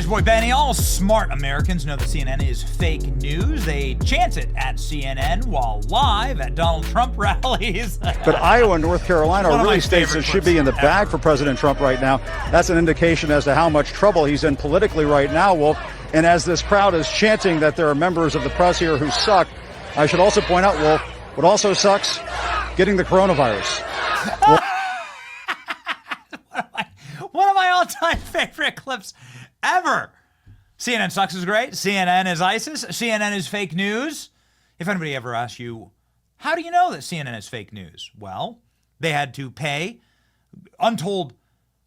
It's your boy Benny. All smart Americans know that CNN is fake news. They chant it at CNN while live at Donald Trump rallies. But Iowa and North Carolina are really states that should be in the bag for President Trump right now. That's an indication as to how much trouble he's in politically right now, Wolf. And as this crowd is chanting that there are members of the press here who suck, I should also point out, Wolf, what also sucks, getting the coronavirus. One of my all-time favorite clips ever. CNN sucks is great. CNN is ISIS. CNN is fake news. If anybody ever asks you, how do you know that CNN is fake news? Well, they had to pay untold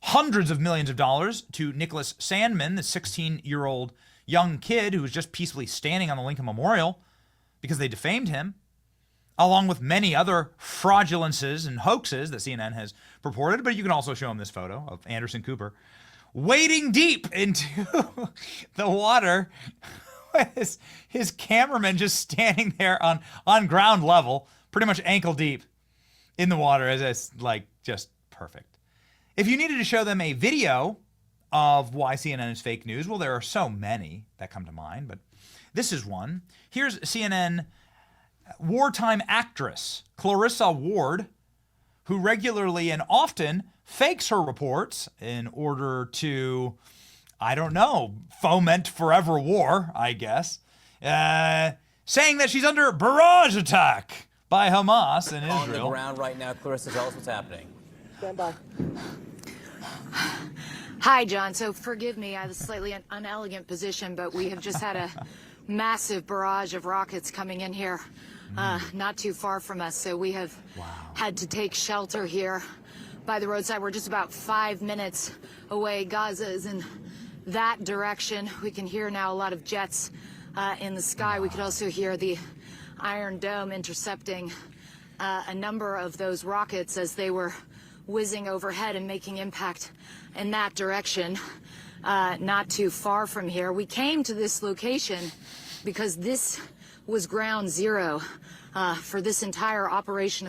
hundreds of millions of dollars to Nicholas Sandmann, the 16-year-old young kid who was just peacefully standing on the Lincoln Memorial because they defamed him, along with many other fraudulences and hoaxes that CNN has purported. But you can also show him this photo of Anderson Cooper wading deep into the water with his cameraman just standing there on ground level, pretty much ankle deep in the water. It's like just perfect. If you needed to show them a video of why CNN is fake news, well, there are so many that come to mind, but this is one. Here's CNN wartime actress Clarissa Ward, who regularly and often fakes her reports in order to, I don't know, foment forever war, I guess, saying that she's under barrage attack by Hamas in Israel. On the ground right now, Clarissa, tell us what's happening. Stand by. Hi, John. So forgive me, I have a slightly unelegant position, but we have just had a massive barrage of rockets coming in here, not too far from us. So we have had to take shelter here by the roadside. We're just about 5 minutes away. Gaza is in that direction. We can hear now a lot of jets in the sky. We could also hear the Iron Dome intercepting a number of those rockets as they were whizzing overhead and making impact in that direction, not too far from here. We came to this location because this was ground zero for this entire operation.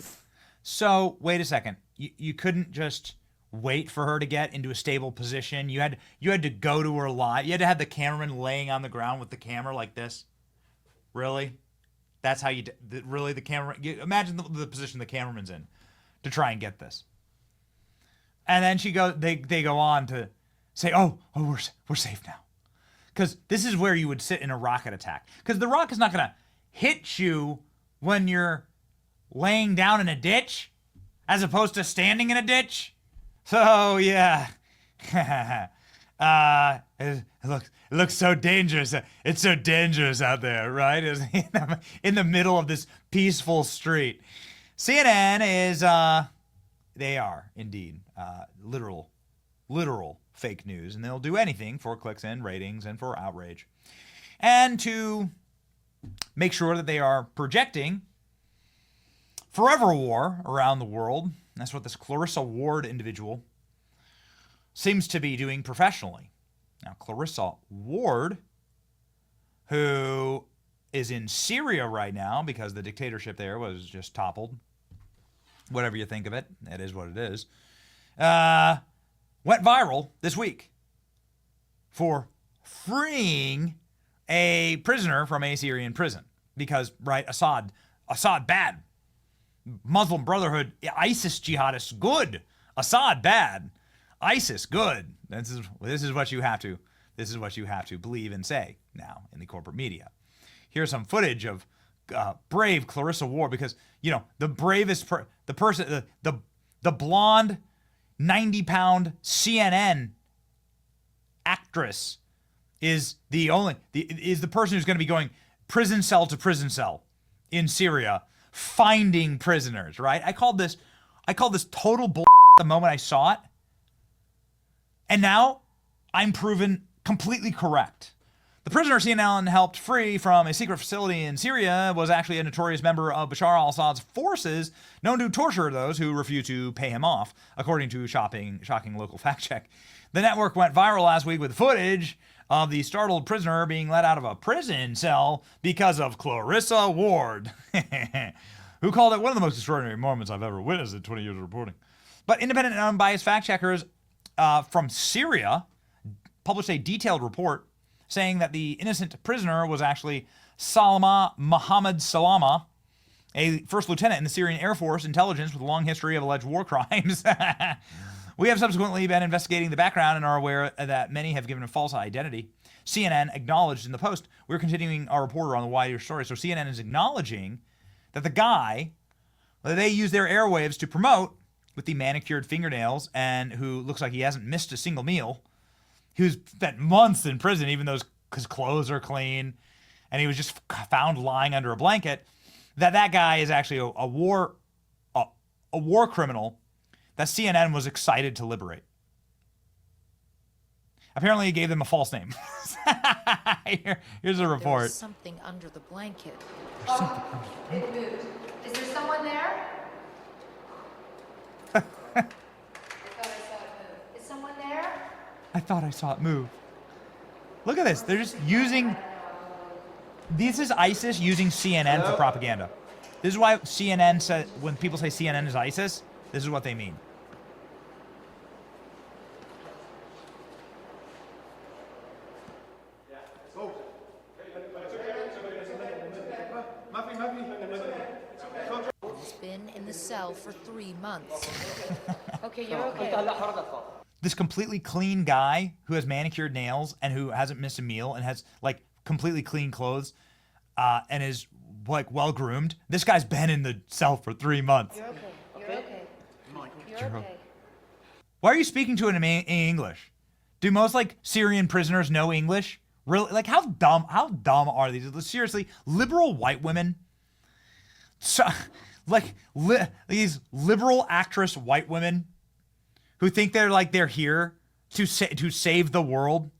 So wait a second. You couldn't just wait for her to get into a stable position. You had to go to her live. You had to have the cameraman laying on the ground with the camera like this. Really? That's how you really the camera. Imagine the position the cameraman's in to try and get this. And then they go on to say, oh, we're safe now. Because this is where you would sit in a rocket attack. Because the rocket's not going to hit you when you're laying down in a ditch as opposed to standing in a ditch. So, yeah. It looks so dangerous. It's so dangerous out there, right? In the middle of this peaceful street. CNN is... They are indeed literal fake news, and they'll do anything for clicks and ratings and for outrage. And to make sure that they are projecting forever war around the world, that's what this Clarissa Ward individual seems to be doing professionally. Now, Clarissa Ward, who is in Syria right now because the dictatorship there was just toppled, whatever you think of it, it is what it is, went viral this week for freeing a prisoner from a Syrian prison. Because, right, Assad bad. Muslim Brotherhood, ISIS jihadists, good. Assad bad. ISIS good. This is what you have to believe and say now in the corporate media. Here's some footage of brave Clarissa Ward, because the bravest the blonde 90-pound CNN actress is the person who's going to be going prison cell to prison cell in Syria finding prisoners, right? I called this total bull the moment I saw it, and now I'm proven completely correct. The prisoner CNN helped free from a secret facility in Syria was actually a notorious member of Bashar al-Assad's forces, known to torture those who refuse to pay him off, according to shocking local fact check. The network went viral last week with footage of the startled prisoner being let out of a prison cell because of Clarissa Ward, who called it one of the most extraordinary moments I've ever witnessed in 20 years of reporting. But independent and unbiased fact checkers from Syria published a detailed report saying that the innocent prisoner was actually Salama Mohammed Salama, a first lieutenant in the Syrian Air Force intelligence with a long history of alleged war crimes. We have subsequently been investigating the background and are aware that many have given a false identity. CNN acknowledged in the post, we're continuing our reporter on the wider story. So CNN is acknowledging that the guy that they use their airwaves to promote with the manicured fingernails and who looks like he hasn't missed a single meal, who's spent months in prison, even though his clothes are clean, and he was just found lying under a blanket, that guy is actually a war criminal that CNN was excited to liberate. Apparently, he gave them a false name. Here's a report. There's something under the blanket. It moved. Is there someone there? I thought I saw it move. Is someone there? I thought I saw it move. Look at this. They're just using... This is ISIS using CNN for propaganda. This is why CNN said, when people say CNN is ISIS, this is what they mean. He's been in the cell for 3 months. Okay, you're okay. This completely clean guy who has manicured nails and who hasn't missed a meal and has like completely clean clothes and is like well groomed. This guy's been in the cell for 3 months. You're okay. You're okay. You're okay. Why are you speaking to him in English? Do most like Syrian prisoners know English? Really? Like how dumb are these? Seriously, liberal white women. So, these liberal actress white women who think they're here to save the world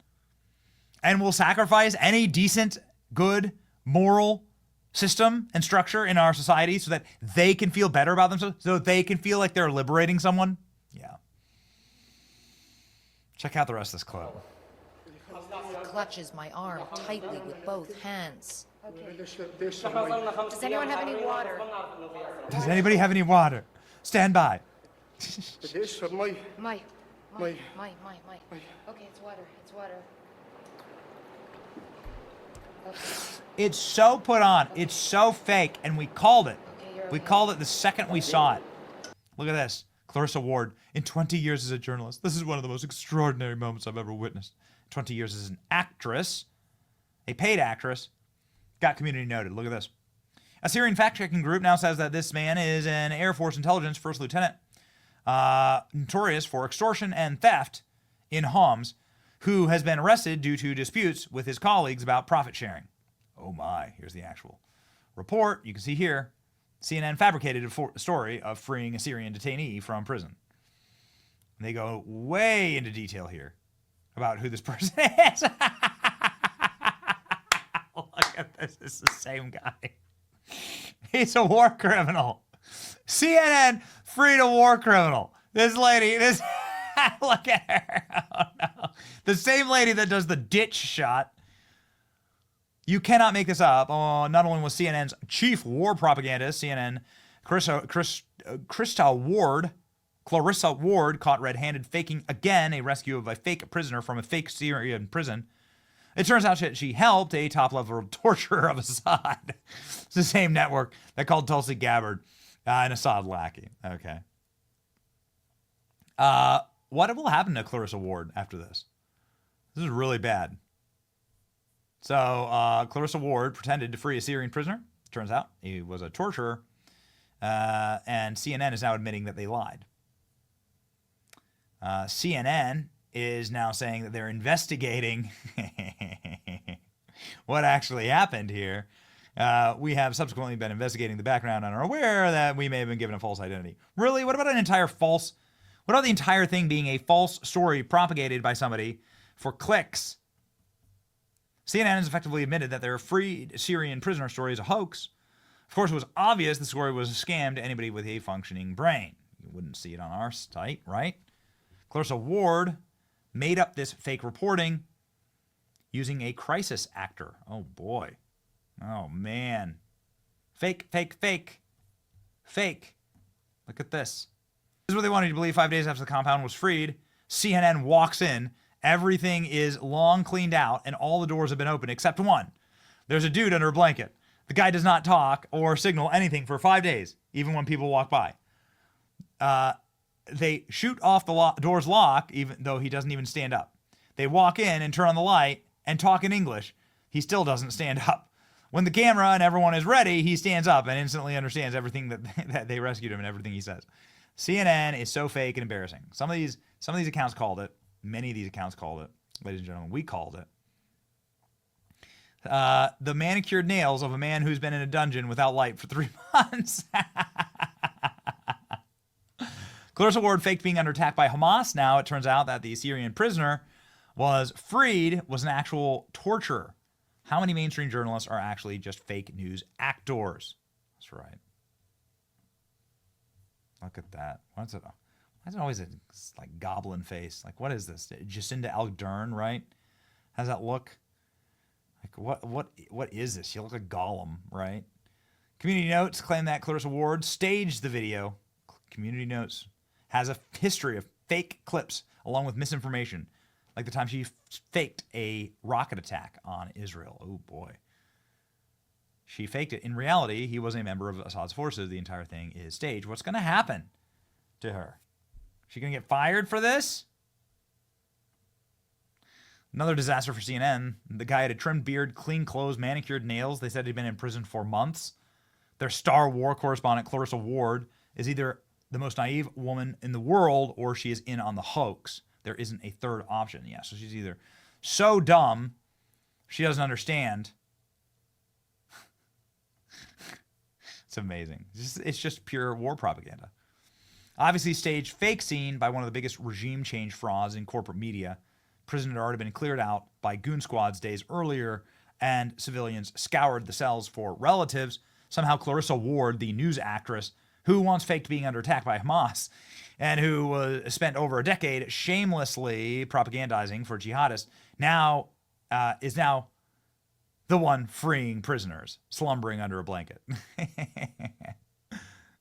and will sacrifice any decent, good, moral system and structure in our society so that they can feel better about themselves, so they can feel like they're liberating someone. Yeah. Check out the rest of this clip. He clutches my arm tightly with both hands. Okay. Does anyone have any water? Does anybody have any water? Stand by. My. Okay, it's water. It's water. Okay. It's so put on. It's so fake, and we called it. Okay, you're okay. We called it the second we saw it. Look at this. Clarissa Ward, in 20 years as a journalist, this is one of the most extraordinary moments I've ever witnessed. 20 years as an actress, a paid actress, got community noted. Look at this. A Syrian fact-checking group now says that this man is an Air Force intelligence first lieutenant, notorious for extortion and theft in Homs, who has been arrested due to disputes with his colleagues about profit sharing. Oh my, here's the actual report. You can see here, CNN fabricated a story of freeing a Syrian detainee from prison. And they go way into detail here about who this person is. Look at this. This is the same guy. He's a war criminal. CNN freed a war criminal. This lady, look at her. Oh no. The same lady that does the ditch shot. You cannot make this up. Oh, not only was CNN's chief war propagandist, CNN, Clarissa Ward, caught red-handed faking again a rescue of a fake prisoner from a fake Syrian prison. It turns out that she helped a top-level torturer of Assad. It's the same network that called Tulsi Gabbard an Assad lackey. Okay. What will happen to Clarissa Ward after this? This is really bad. So Clarissa Ward pretended to free a Syrian prisoner. Turns out he was a torturer. And CNN is now admitting that they lied. CNN is now saying that they're investigating what actually happened here. We have subsequently been investigating the background and are aware that we may have been given a false identity. Really? What about the entire thing being a false story propagated by somebody for clicks? CNN has effectively admitted that their freed Syrian prisoner story is a hoax. Of course, it was obvious the story was a scam to anybody with a functioning brain. You wouldn't see it on our site, right? Clarissa Ward made up this fake reporting using a crisis actor. Oh, boy. Oh, man. Fake. Look at this. This is what they wanted you to believe. 5 days after the compound was freed, CNN walks in Everything is long cleaned out and all the doors have been opened except one. There's a dude under a blanket. The guy does not talk or signal anything for 5 days, even when people walk by. They shoot off the door's lock, even though he doesn't even stand up. They walk in and turn on the light and talk in English. He still doesn't stand up. When the camera and everyone is ready, he stands up and instantly understands everything that they rescued him and everything he says. CNN is so fake and embarrassing. Some of these accounts called it. Many of these accounts called it. Ladies and gentlemen, we called it. The manicured nails of a man who's been in a dungeon without light for 3 months. Clarissa Ward faked being under attack by Hamas. Now it turns out that the Syrian prisoner was freed was an actual torturer. How many mainstream journalists are actually just fake news actors? That's right. Look at that. What's it? Why is it always a like goblin face? Like, what is this? Jacinda Ardern, right? How's that look? Like, what is this? You look like Gollum, right? Community Notes claim that Clarissa Ward staged the video. Community Notes has a history of fake clips along with misinformation, like the time she faked a rocket attack on Israel. Oh, boy. She faked it. In reality, he was a member of Assad's forces. The entire thing is staged. What's going to happen to her? She going to get fired for this? Another disaster for CNN. The guy had a trimmed beard, clean clothes, manicured nails. They said he'd been in prison for months. Their star war correspondent, Clarissa Ward, is either the most naive woman in the world or she is in on the hoax. There isn't a third option. Yeah, so she's either so dumb she doesn't understand. It's amazing. It's just pure war propaganda. Obviously staged fake scene by one of the biggest regime change frauds in corporate media. Prison had already been cleared out by goon squads days earlier, and civilians scoured the cells for relatives. Somehow Clarissa Ward, the news actress, who once faked being under attack by Hamas, and who spent over a decade shamelessly propagandizing for jihadists, is now the one freeing prisoners, slumbering under a blanket.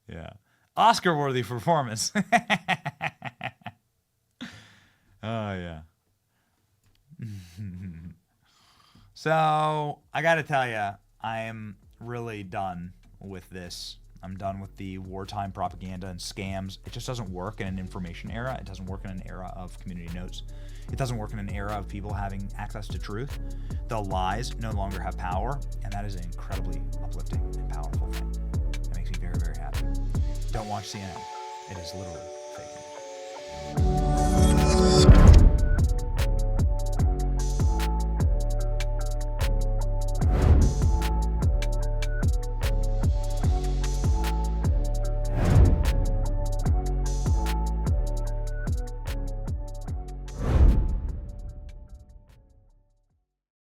Yeah. Oscar-worthy performance. Oh, yeah. So, I got to tell you, I am really done with this. I'm done with the wartime propaganda and scams. It just doesn't work in an information era. It doesn't work in an era of community notes. It doesn't work in an era of people having access to truth. The lies no longer have power, and that is an incredibly uplifting and powerful thing. It makes me very, very happy. Don't watch CNN. It is literally